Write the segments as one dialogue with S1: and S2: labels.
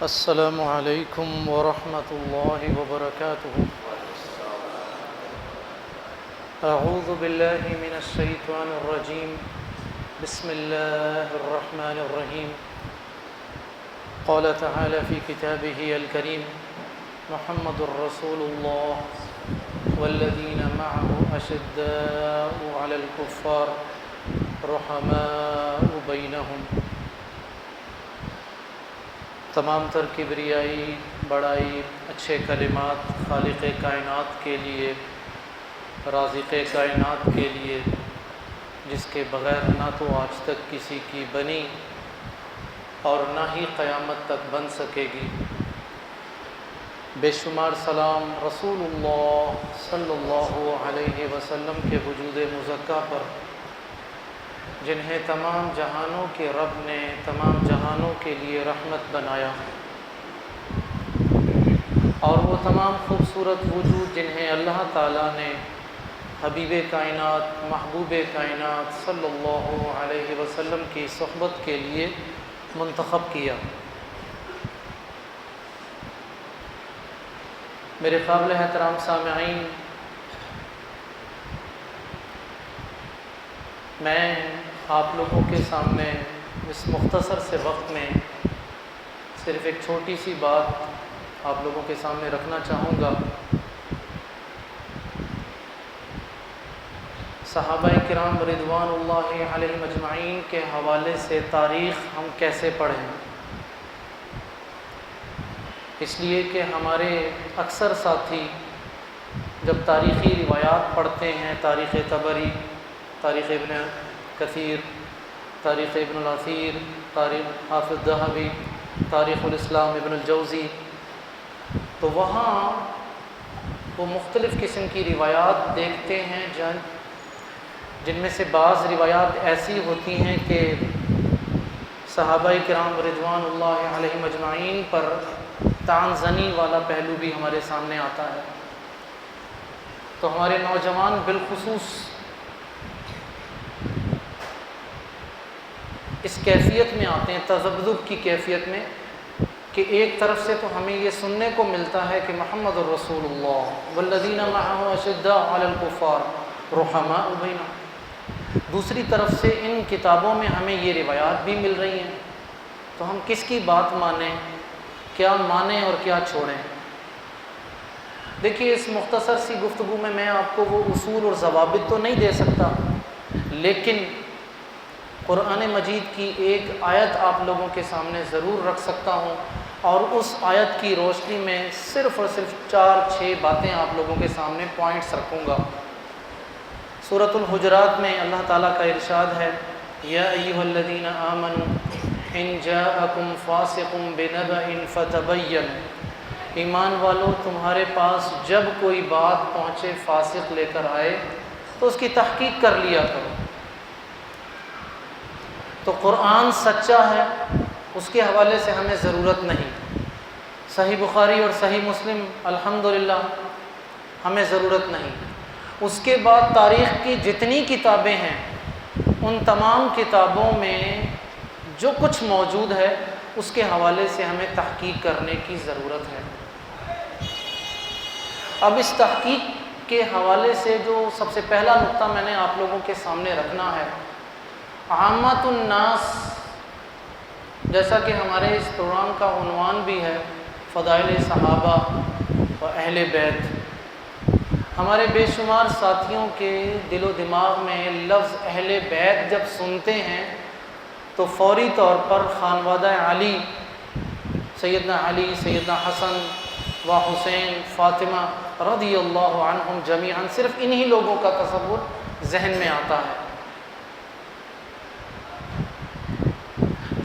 S1: السلام علیکم ورحمۃ اللہ وبرکاتہ۔ اعوذ باللہ من الشیطان الرجیم، بسم اللہ الرحمن الرحیم۔ قال تعالی فی کتابہ الکریم، محمد الرسول اللہ والذین معه اشداء علی الکفار رحماء بینہم۔ تمام تر کبریائی، بڑائی، اچھے کلمات خالق کائنات کے لیے، رازق کائنات کے لیے، جس کے بغیر نہ تو آج تک کسی کی بنی اور نہ ہی قیامت تک بن سکے گی۔ بے شمار سلام رسول اللہ صلی اللہ علیہ وسلم کے وجود مزکیٰ پر، جنہیں تمام جہانوں کے رب نے تمام جہانوں کے لیے رحمت بنایا، اور وہ تمام خوبصورت وجود جنہیں اللہ تعالیٰ نے حبیب کائنات، محبوب کائنات صلی اللہ علیہ وسلم کی صحبت کے لیے منتخب کیا۔ میرے قابل احترام سامعین، میں آپ لوگوں کے سامنے اس مختصر سے وقت میں صرف ایک چھوٹی سی بات آپ لوگوں کے سامنے رکھنا چاہوں گا۔ صحابہ کرام رضوان اللہ علیہم اجمعین کے حوالے سے تاریخ ہم کیسے پڑھیں، اس لیے کہ ہمارے اکثر ساتھی جب تاریخی روایات پڑھتے ہیں، تاریخ طبری، تاریخ ابن کثیر، تاریخ ابن الاثیر، تاریخ حافظ ذہبی، تاریخ الاسلام ابن الجوزی، تو وہاں وہ مختلف قسم کی روایات دیکھتے ہیں جن میں سے بعض روایات ایسی ہوتی ہیں کہ صحابہ کرام رضوان اللہ علیہم اجمعین پر طعن زنی والا پہلو بھی ہمارے سامنے آتا ہے۔ تو ہمارے نوجوان بالخصوص اس کیفیت میں آتے ہیں، تذبذب کی کیفیت میں، کہ ایک طرف سے تو ہمیں یہ سننے کو ملتا ہے کہ محمد الرسول اللہ والذین معه اشداء علی الکفار رحماء بینہم، دوسری طرف سے ان کتابوں میں ہمیں یہ روایات بھی مل رہی ہیں، تو ہم کس کی بات مانیں، کیا مانیں اور کیا چھوڑیں؟ دیکھیے، اس مختصر سی گفتگو میں آپ کو وہ اصول اور ضوابط تو نہیں دے سکتا، لیکن قرآن مجید کی ایک آیت آپ لوگوں کے سامنے ضرور رکھ سکتا ہوں، اور اس آیت کی روشنی میں صرف اور صرف 4-6 باتیں آپ لوگوں کے سامنے پوائنٹس رکھوں گا۔ سورۃ الحجرات میں اللہ تعالیٰ کا ارشاد ہے، یا ایھا الذین آمنوا ان جاءکم فاسق بنبأ فتبینوا، ایمان والو تمہارے پاس جب کوئی بات پہنچے، فاسق لے کر آئے، تو اس کی تحقیق کر لیا کرو۔ تو قرآن سچا ہے، اس کے حوالے سے ہمیں ضرورت نہیں۔ صحیح بخاری اور صحیح مسلم الحمدللہ ہمیں ضرورت نہیں۔ اس کے بعد تاریخ کی جتنی کتابیں ہیں، ان تمام کتابوں میں جو کچھ موجود ہے اس کے حوالے سے ہمیں تحقیق کرنے کی ضرورت ہے۔ اب اس تحقیق کے حوالے سے جو سب سے پہلا نقطہ میں نے آپ لوگوں کے سامنے رکھنا ہے، عامۃ الناس، جیسا کہ ہمارے اس پروگرام کا عنوان بھی ہے، فضائل صحابہ و اہل بیت، ہمارے بے شمار ساتھیوں کے دل و دماغ میں لفظ اہل بیت جب سنتے ہیں تو فوری طور پر خانوادہ علی، سیدنا علی، سیدنا حسن و حسین، فاطمہ رضی اللہ عنہم جمیعاً، صرف انہی لوگوں کا تصور ذہن میں آتا ہے،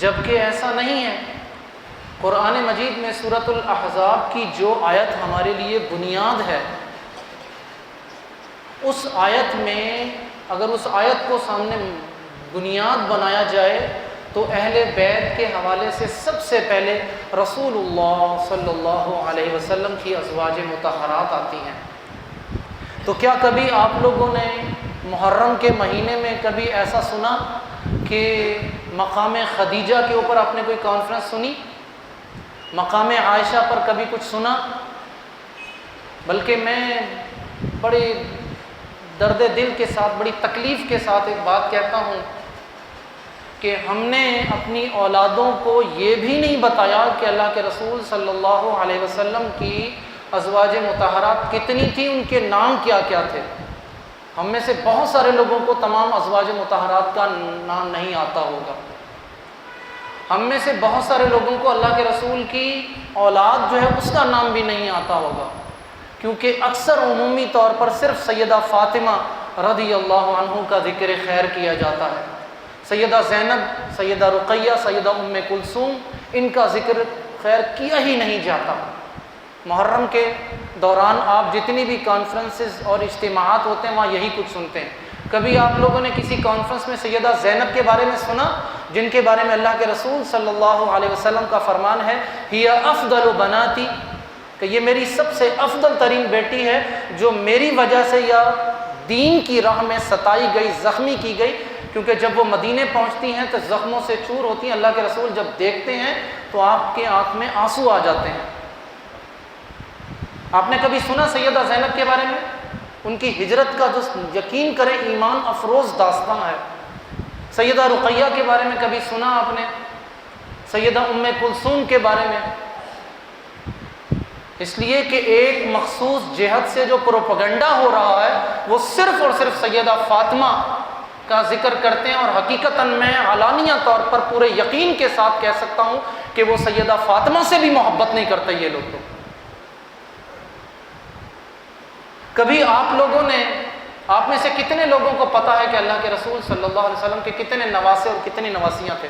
S1: جبکہ ایسا نہیں ہے۔ قرآن مجید میں سورۃ الاحزاب کی جو آیت ہمارے لیے بنیاد ہے، اس آیت میں اگر اس آیت کو سامنے بنیاد بنایا جائے تو اہل بیت کے حوالے سے سب سے پہلے رسول اللہ صلی اللہ علیہ وسلم کی ازواج مطہرات آتی ہیں۔ تو کیا کبھی آپ لوگوں نے محرم کے مہینے میں کبھی ایسا سنا کہ مقام خدیجہ کے اوپر آپ نے کوئی کانفرنس سنی؟ مقام عائشہ پر کبھی کچھ سنا؟ بلکہ میں بڑے درد دل کے ساتھ، بڑی تکلیف کے ساتھ ایک بات کہتا ہوں کہ ہم نے اپنی اولادوں کو یہ بھی نہیں بتایا کہ اللہ کے رسول صلی اللہ علیہ وسلم کی ازواج مطہرات کتنی تھیں، ان کے نام کیا کیا تھے۔ ہم میں سے بہت سارے لوگوں کو تمام ازواج مطہرات کا نام نہیں آتا ہوگا۔ ہم میں سے بہت سارے لوگوں کو اللہ کے رسول کی اولاد جو ہے اس کا نام بھی نہیں آتا ہوگا، کیونکہ اکثر عمومی طور پر صرف سیدہ فاطمہ رضی اللہ عنہ کا ذکر خیر کیا جاتا ہے۔ سیدہ زینب، سیدہ رقیہ، سیدہ ام کلثوم، ان کا ذکر خیر کیا ہی نہیں جاتا۔ محرم کے دوران آپ جتنی بھی کانفرنسز اور اجتماعات ہوتے ہیں وہاں یہی کچھ سنتے ہیں۔ کبھی آپ لوگوں نے کسی کانفرنس میں سیدہ زینب کے بارے میں سنا، جن کے بارے میں اللہ کے رسول صلی اللہ علیہ وسلم کا فرمان ہے ہی افضل بناتی، کہ یہ میری سب سے افضل ترین بیٹی ہے جو میری وجہ سے یا دین کی راہ میں ستائی گئی، زخمی کی گئی، کیونکہ جب وہ مدینے پہنچتی ہیں تو زخموں سے چور ہوتی ہیں۔ اللہ کے رسول جب دیکھتے ہیں تو آپ کے آنکھ میں آنسو آ جاتے ہیں۔ آپ نے کبھی سنا سیدہ زینب کے بارے میں؟ ان کی ہجرت کا جو یقین کرے ایمان افروز داستان ہے۔ سیدہ رقیہ کے بارے میں کبھی سنا آپ نے؟ سیدہ ام کلثوم کے بارے میں؟ اس لیے کہ ایک مخصوص جہت سے جو پروپیگنڈا ہو رہا ہے وہ صرف اور صرف سیدہ فاطمہ کا ذکر کرتے ہیں، اور حقیقتاً میں علانیہ طور پر پورے یقین کے ساتھ کہہ سکتا ہوں کہ وہ سیدہ فاطمہ سے بھی محبت نہیں کرتے یہ لوگ۔ تو کبھی آپ لوگوں نے، آپ میں سے کتنے لوگوں کو پتہ ہے کہ اللہ کے رسول صلی اللہ علیہ وسلم کے کتنے نواسے اور کتنی نواسیاں تھے؟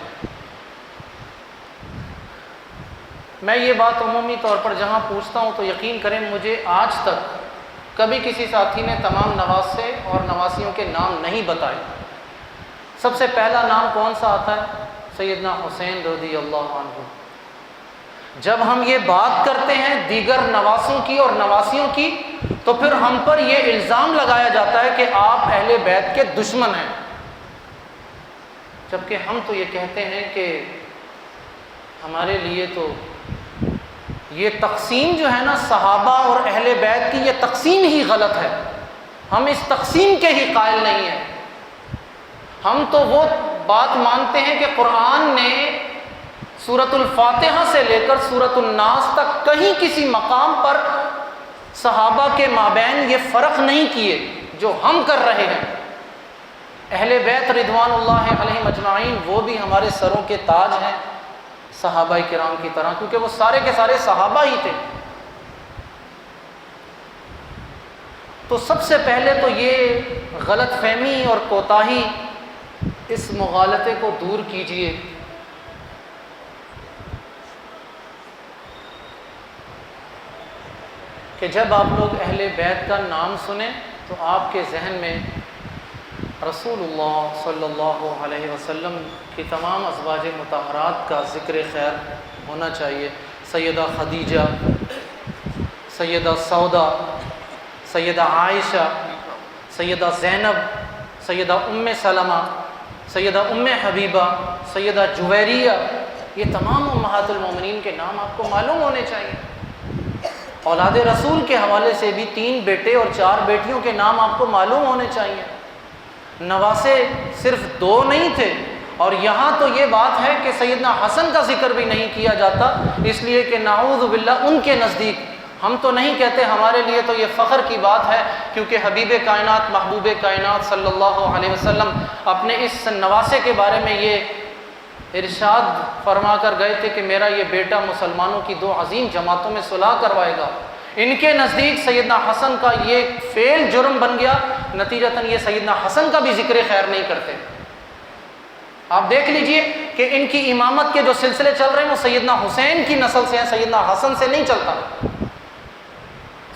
S1: میں یہ بات عمومی طور پر جہاں پوچھتا ہوں تو یقین کریں مجھے آج تک کبھی کسی ساتھی نے تمام نواسے اور نواسیوں کے نام نہیں بتائے۔ سب سے پہلا نام کون سا آتا ہے؟ سیدنا حسین رضی اللہ عنہ۔ جب ہم یہ بات کرتے ہیں دیگر نواسوں کی اور نواسیوں کی تو پھر ہم پر یہ الزام لگایا جاتا ہے کہ آپ اہل بیت کے دشمن ہیں، جبکہ ہم تو یہ کہتے ہیں کہ ہمارے لیے تو یہ تقسیم جو ہے نا صحابہ اور اہل بیت کی، یہ تقسیم ہی غلط ہے۔ ہم اس تقسیم کے ہی قائل نہیں ہیں۔ ہم تو وہ بات مانتے ہیں کہ قرآن نے سورۃ الفاتحہ سے لے کر سورۃ الناس تک کہیں کسی مقام پر صحابہ کے مابین یہ فرق نہیں کیے جو ہم کر رہے ہیں۔ اہل بیت رضوان اللہ علیہم اجمعین وہ بھی ہمارے سروں کے تاج ہیں صحابہ کرام کی طرح، کیونکہ وہ سارے کے سارے صحابہ ہی تھے۔ تو سب سے پہلے تو یہ غلط فہمی اور کوتاہی، اس مغالطے کو دور کیجیے۔ کہ جب آپ لوگ اہل بیت کا نام سنیں تو آپ کے ذہن میں رسول اللہ صلی اللہ علیہ وسلم کی تمام ازواج مطہرات کا ذکر خیر ہونا چاہیے۔ سیدہ خدیجہ، سیدہ سودا، سیدہ عائشہ، سیدہ زینب، سیدہ ام سلمہ، سیدہ ام حبیبہ، سیدہ جویریہ، یہ تمام امہات المومنین کے نام آپ کو معلوم ہونے چاہیے۔ اولاد رسول کے حوالے سے بھی 3 بیٹے اور 4 بیٹیوں کے نام آپ کو معلوم ہونے چاہیے۔ نواسے صرف 2 نہیں تھے، اور یہاں تو یہ بات ہے کہ سیدنا حسن کا ذکر بھی نہیں کیا جاتا، اس لیے کہ نعوذ باللہ ان کے نزدیک، ہم تو نہیں کہتے، ہمارے لیے تو یہ فخر کی بات ہے، کیونکہ حبیب کائنات محبوب کائنات صلی اللہ علیہ وسلم اپنے اس نواسے کے بارے میں یہ ارشاد فرما کر گئے تھے کہ میرا یہ بیٹا مسلمانوں کی 2 عظیم جماعتوں میں صلح کروائے گا۔ ان کے نزدیک سیدنا حسن کا یہ فعل جرم بن گیا، نتیجتاً یہ سیدنا حسن کا بھی ذکر خیر نہیں کرتے۔ آپ دیکھ لیجئے کہ ان کی امامت کے جو سلسلے چل رہے ہیں وہ سیدنا حسین کی نسل سے ہیں، سیدنا حسن سے نہیں چلتا۔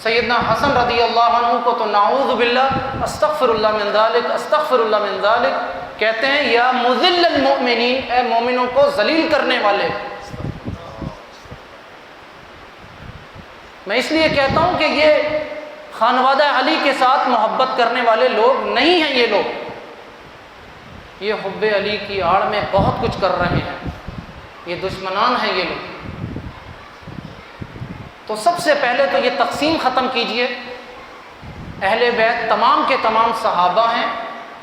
S1: سیدنا حسن رضی اللہ عنہ کو تو نعوذ باللہ، استغفر اللہ من ذالک، استغفر اللہ من ذالک کہتے ہیں، یا مذل المؤمنین، اے مومنوں کو ذلیل کرنے والے۔ میں اس لیے کہتا ہوں کہ یہ خانوادہ علی کے ساتھ محبت کرنے والے لوگ نہیں ہیں، یہ لوگ یہ حب علی کی آڑ میں بہت کچھ کر رہے ہیں، یہ دشمنان ہیں یہ لوگ۔ تو سب سے پہلے تو یہ تقسیم ختم کیجئے، اہل بیت تمام کے تمام صحابہ ہیں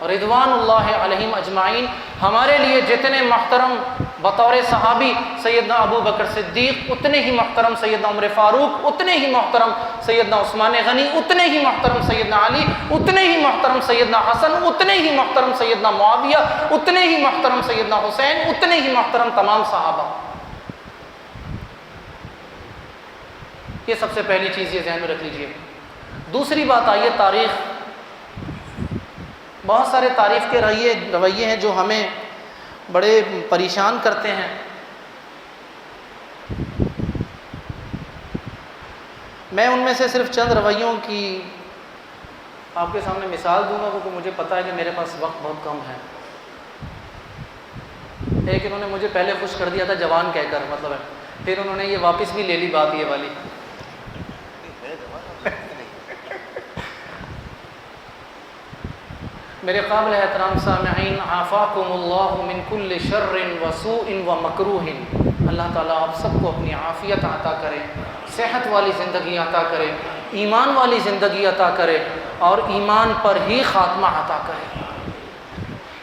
S1: رضوان اللہ علیہم اجمعین، ہمارے لیے جتنے محترم بطور صحابی سیدنا ابو بکر صدیق، اتنے ہی محترم سیدنا عمر فاروق، اتنے ہی محترم سیدنا عثمان غنی، اتنے ہی محترم سیدنا علی، اتنے ہی محترم سیدنا حسن، اتنے ہی محترم سیدنا معاویہ، اتنے ہی محترم سیدنا حسین، اتنے ہی محترم تمام صحابہ۔ یہ سب سے پہلی چیز یہ ذہن میں رکھ لیجئے۔ دوسری بات آئیے تاریخ۔ بہت سارے تاریخ کے رویے ہیں جو ہمیں بڑے پریشان کرتے ہیں۔ میں ان میں سے صرف چند رویوں کی آپ کے سامنے مثال دوں گا، کیونکہ مجھے پتہ ہے کہ میرے پاس وقت بہت کم ہے۔ ایک انہوں نے مجھے پہلے خوش کر دیا تھا جوان کہہ کر، مطلب ہے، پھر انہوں نے یہ واپس بھی لے لی بات یہ والی۔ میرے قابل احترام سامعین، عافاکم اللہ من کل شر وسوء ومکروہ، اللہ تعالیٰ آپ سب کو اپنی عافیت عطا کرے، صحت والی زندگی عطا کرے، ایمان والی زندگی عطا کرے، اور ایمان پر ہی خاتمہ عطا کرے۔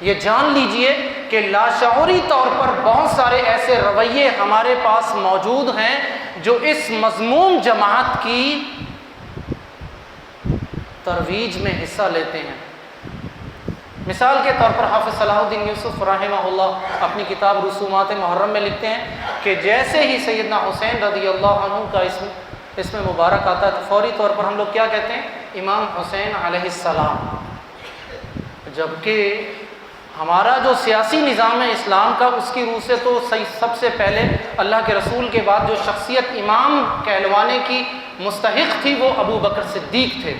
S1: یہ جان لیجئے کہ لاشعوری طور پر بہت سارے ایسے رویے ہمارے پاس موجود ہیں جو اس مذموم جماعت کی ترویج میں حصہ لیتے ہیں۔ مثال کے طور پر حافظ صلاح الدین یوسف رحمہ اللہ اپنی کتاب رسومات محرم میں لکھتے ہیں کہ جیسے ہی سیدنا حسین رضی اللہ عنہ کا اسم مبارک آتا ہے تو فوری طور پر ہم لوگ کیا کہتے ہیں؟ امام حسین علیہ السلام، جبکہ ہمارا جو سیاسی نظام ہے اسلام کا، اس کی روح سے تو سب سے پہلے اللہ کے رسول کے بعد جو شخصیت امام کہلوانے کی مستحق تھی وہ ابو بکر صدیق تھے۔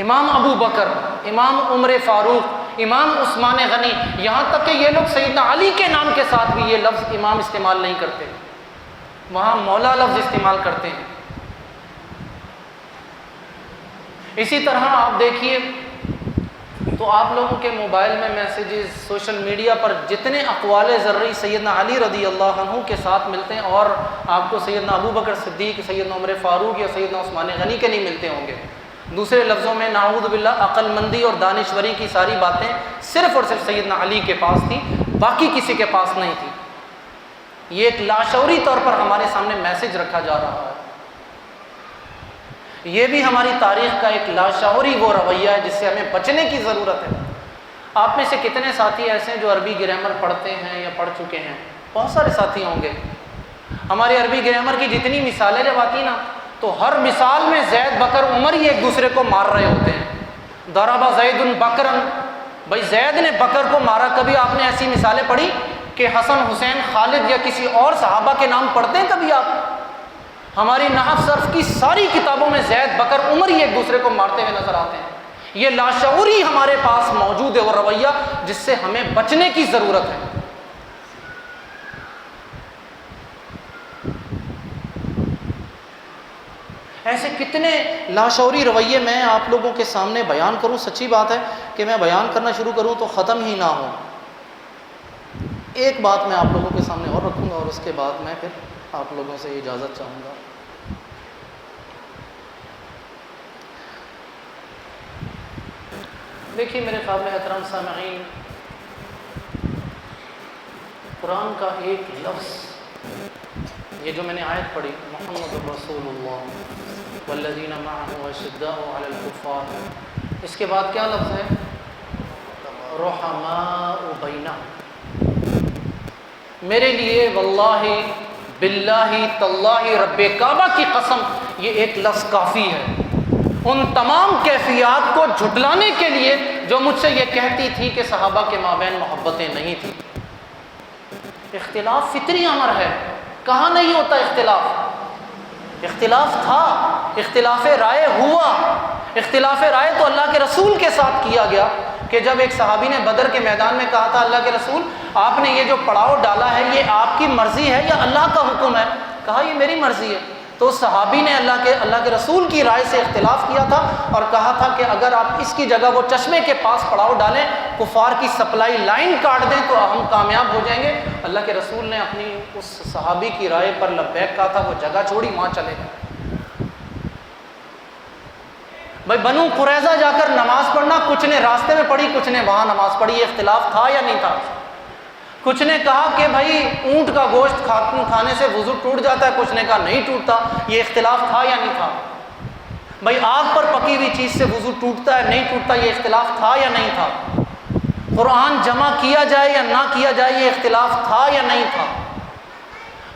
S1: امام ابو بکر، امام عمر فاروق، امام عثمان غنی، یہاں تک کہ یہ لوگ سیدنا علی کے نام کے ساتھ بھی یہ لفظ امام استعمال نہیں کرتے، وہاں مولا لفظ استعمال کرتے ہیں۔ اسی طرح آپ دیکھیے تو آپ لوگوں کے موبائل میں میسیجز، سوشل میڈیا پر جتنے اقوال زرعی سیدنا علی رضی اللہ عنہ کے ساتھ ملتے ہیں، اور آپ کو سیدنا ابو بکر صدیق، سیدنا عمر فاروق یا سیدنا عثمان غنی کے نہیں ملتے ہوں گے۔ دوسرے لفظوں میں نعوذ باللہ عقل مندی اور دانشوری کی ساری باتیں صرف اور صرف سیدنا علی کے پاس تھی، باقی کسی کے پاس نہیں تھی۔ یہ ایک لاشعوری طور پر ہمارے سامنے میسج رکھا جا رہا ہے۔ یہ بھی ہماری تاریخ کا ایک لاشعوری وہ رویہ ہے جس سے ہمیں بچنے کی ضرورت ہے۔ آپ میں سے کتنے ساتھی ایسے ہیں جو عربی گرامر پڑھتے ہیں یا پڑھ چکے ہیں؟ بہت سارے ساتھی ہوں گے۔ ہمارے عربی گرامر کی جتنی مثالیں جب آتی نا تو ہر مثال میں زید، بکر، عمر ہی ایک دوسرے کو مار رہے ہوتے ہیں۔ ضرب زید بکرا، بھائی زید نے بکر کو مارا۔ کبھی آپ نے ایسی مثالیں پڑھی کہ حسن، حسین، خالد یا کسی اور صحابہ کے نام پڑھتے ہیں کبھی آپ؟ ہماری نحو صرف کی ساری کتابوں میں زید، بکر، عمر ہی ایک دوسرے کو مارتے ہوئے نظر آتے ہیں۔ یہ لاشعوری ہمارے پاس موجود ہے وہ رویہ جس سے ہمیں بچنے کی ضرورت ہے۔ ایسے کتنے لاشعوری رویے میں آپ لوگوں کے سامنے بیان کروں، سچی بات ہے کہ میں بیان کرنا شروع کروں تو ختم ہی نہ ہو۔ ایک بات میں آپ لوگوں کے سامنے اور رکھوں گا اور اس کے بعد میں پھر آپ لوگوں سے اجازت چاہوں گا۔ دیکھیے میرے قابل احترام سامعین، قرآن کا ایک لفظ، یہ جو میں نے آیت پڑھی محمد رسول اللہ والذین معه اشداء علی الکفار، اس کے بعد کیا لفظ ہے؟ رحماء بینہم۔ میرے لیے واللہ باللہ تاللہ رب کعبہ کی قسم یہ ایک لفظ کافی ہے ان تمام کیفیات کو جھٹلانے کے لیے جو مجھ سے یہ کہتی تھی کہ صحابہ کے مابین محبتیں نہیں تھیں۔ اختلاف فطری امر ہے، کہاں نہیں ہوتا اختلاف؟ اختلاف تھا، اختلاف رائے ہوا۔ اختلاف رائے تو اللہ کے رسول کے ساتھ کیا گیا کہ جب ایک صحابی نے بدر کے میدان میں کہا تھا اللہ کے رسول آپ نے یہ جو پڑاؤ ڈالا ہے یہ آپ کی مرضی ہے یا اللہ کا حکم ہے؟ کہا یہ میری مرضی ہے۔ تو صحابی نے اللہ کے رسول کی رائے سے اختلاف کیا تھا اور کہا تھا کہ اگر آپ اس کی جگہ وہ چشمے کے پاس پڑاؤ ڈالیں، کفار کی سپلائی لائن کاٹ دیں تو ہم کامیاب ہو جائیں گے۔ اللہ کے رسول نے اپنی اس صحابی کی رائے پر لبیک کہا تھا، وہ جگہ چھوڑی، وہاں چلے گئے۔ بھائی بنو قریظہ جا کر نماز پڑھنا، کچھ نے راستے میں پڑھی، کچھ نے وہاں نماز پڑھی، یہ اختلاف تھا یا نہیں تھا؟ کچھ نے کہا کہ بھائی اونٹ کا گوشت کھانے سے وضو ٹوٹ جاتا ہے، کچھ نے کہا نہیں ٹوٹتا، یہ اختلاف تھا یا نہیں تھا؟ بھائی آگ پر پکی ہوئی چیز سے وضو ٹوٹتا ہے نہیں ٹوٹتا، یہ اختلاف تھا یا نہیں تھا؟ قرآن جمع کیا جائے یا نہ کیا جائے، یہ اختلاف تھا یا نہیں تھا؟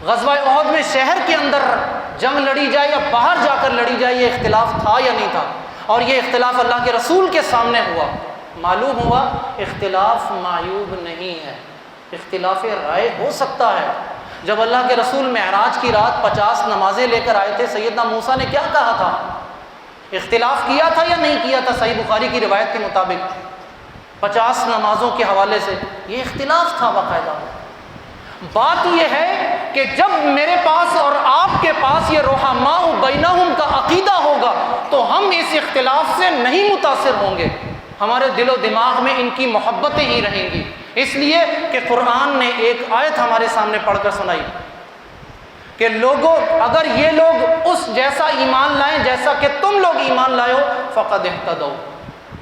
S1: غزوہ احد میں شہر کے اندر جنگ لڑی جائے یا باہر جا کر لڑی جائے، یہ اختلاف تھا یا نہیں تھا؟ اور یہ اختلاف اللہ کے رسول کے سامنے ہوا، معلوم ہوا اختلاف معیوب نہیں ہے، اختلاف رائے ہو سکتا ہے۔ جب اللہ کے رسول معراج کی رات 50 نمازیں لے کر آئے تھے، سیدنا موسیٰ نے کیا کہا تھا؟ اختلاف کیا تھا یا نہیں کیا تھا؟ صحیح بخاری کی روایت کے مطابق 50 نمازوں کے حوالے سے یہ اختلاف تھا باقاعدہ۔ بات یہ ہے کہ جب میرے پاس اور آپ کے پاس یہ رحماء بینہم کا عقیدہ ہوگا تو ہم اس اختلاف سے نہیں متاثر ہوں گے، ہمارے دل و دماغ میں ان کی محبتیں ہی رہیں گی، اس لیے کہ قرآن نے ایک آیت ہمارے سامنے پڑھ کر سنائی کہ لوگوں اگر یہ لوگ اس جیسا ایمان لائیں جیسا کہ تم لوگ ایمان لائے ہو فقد اہتدوا،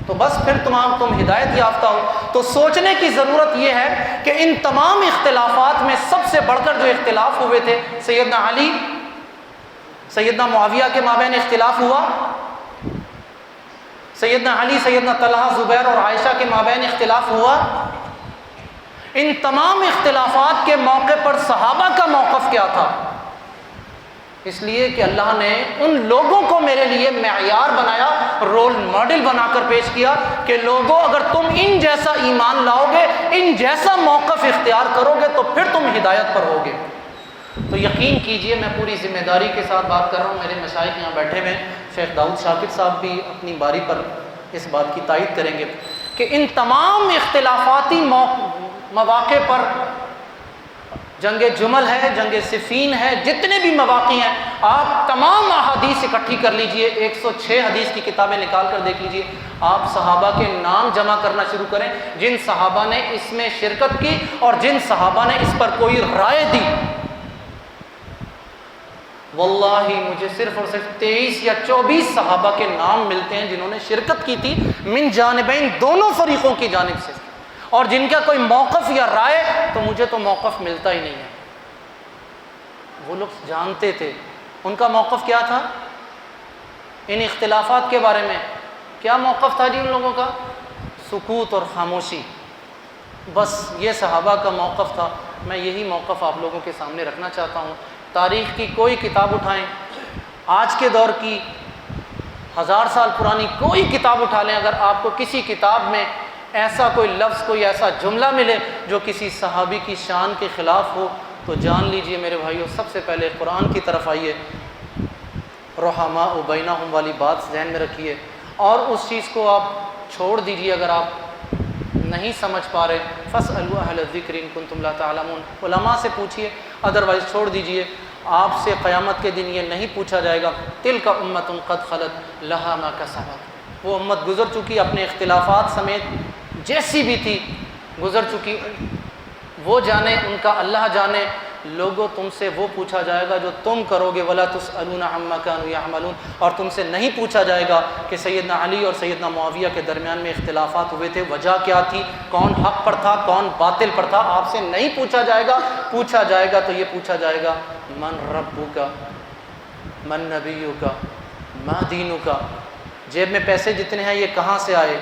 S1: تو بس پھر تم ہدایت یافتہ ہو۔ تو سوچنے کی ضرورت یہ ہے کہ ان تمام اختلافات میں سب سے بڑھ کر جو اختلاف ہوئے تھے، سیدنا علی سیدنا معاویہ کے مابین اختلاف ہوا، سیدنا علی سیدنا طلحہ زبیر اور عائشہ کے مابین اختلاف ہوا۔ ان تمام اختلافات کے موقع پر صحابہ کا موقف کیا تھا؟ اس لیے کہ اللہ نے ان لوگوں کو میرے لیے معیار بنایا، رول ماڈل بنا کر پیش کیا کہ لوگوں اگر تم ان جیسا ایمان لاؤ گے، ان جیسا موقف اختیار کرو گے تو پھر تم ہدایت پر ہوگے۔ تو یقین کیجئے میں پوری ذمہ داری کے ساتھ بات کر رہا ہوں، میرے مشائخ یہاں بیٹھے ہوئے، شیخ داؤد شاکر صاحب بھی اپنی باری پر اس بات کی تائید کریں گے کہ ان تمام اختلافاتی مواقع پر، جنگ جمل ہے، جنگ صفین ہے، جتنے بھی مواقع ہیں، آپ تمام احادیث اکٹھی کر لیجئے، 106 حدیث کی کتابیں نکال کر دیکھ لیجئے، آپ صحابہ کے نام جمع کرنا شروع کریں جن صحابہ نے اس میں شرکت کی اور جن صحابہ نے اس پر کوئی رائے دی۔ واللہ مجھے صرف اور صرف 23 یا 24 صحابہ کے نام ملتے ہیں جنہوں نے شرکت کی تھی من جانبین، دونوں فریقوں کی جانب سے، اور جن کا کوئی موقف یا رائے تو مجھے تو موقف ملتا ہی نہیں ہے۔ وہ لوگ جانتے تھے ان کا موقف کیا تھا ان اختلافات کے بارے میں، کیا موقف تھا جی ان لوگوں کا؟ سکوت اور خاموشی، بس یہ صحابہ کا موقف تھا۔ میں یہی موقف آپ لوگوں کے سامنے رکھنا چاہتا ہوں۔ تاریخ کی کوئی کتاب اٹھائیں، آج کے دور کی 1000 سال پرانی کوئی کتاب اٹھا لیں، اگر آپ کو کسی کتاب میں ایسا کوئی لفظ، کوئی ایسا جملہ ملے جو کسی صحابی کی شان کے خلاف ہو تو جان لیجئے میرے بھائیو، سب سے پہلے قرآن کی طرف آئیے، رحماء بینہم والی بات ذہن میں رکھیے، اور اس چیز کو آپ چھوڑ دیجئے اگر آپ نہیں سمجھ پا رہے، فاسألوا اہل الذکر ان کنتم لا تعلمون، علماء سے پوچھیے، ادروائز چھوڑ دیجئے۔ آپ سے قیامت کے دن یہ نہیں پوچھا جائے گا تلک امۃ قد خلت لہا ما کسبت، وہ امت گزر چکی اپنے اختلافات سمیت، جیسی بھی تھی گزر چکی، وہ جانے، ان کا اللہ جانے۔ لوگوں تم سے وہ پوچھا جائے گا جو تم کرو گے، ولا تسألون عما كانوا يعملون، اور تم سے نہیں پوچھا جائے گا کہ سیدنا علی اور سیدنا معاویہ کے درمیان میں اختلافات ہوئے تھے، وجہ کیا تھی، کون حق پر تھا کون باطل پر تھا، آپ سے نہیں پوچھا جائے گا۔ پوچھا جائے گا تو یہ پوچھا جائے گا من ربک، من نبیک، ما دینک، جیب میں پیسے جتنے ہیں یہ کہاں سے آئے،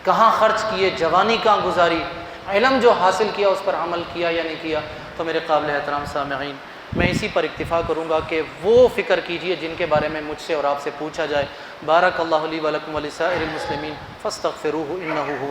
S1: کہاں خرچ کیے، جوانی کہاں گزاری، علم جو حاصل کیا اس پر عمل کیا یا نہیں کیا۔ تو میرے قابل احترام سامعین، میں اسی پر اکتفا کروں گا کہ وہ فکر کیجئے جن کے بارے میں مجھ سے اور آپ سے پوچھا جائے۔ بارک اللہ لی ولکم ولسائر المسلمین فاستغفروہ انہ هو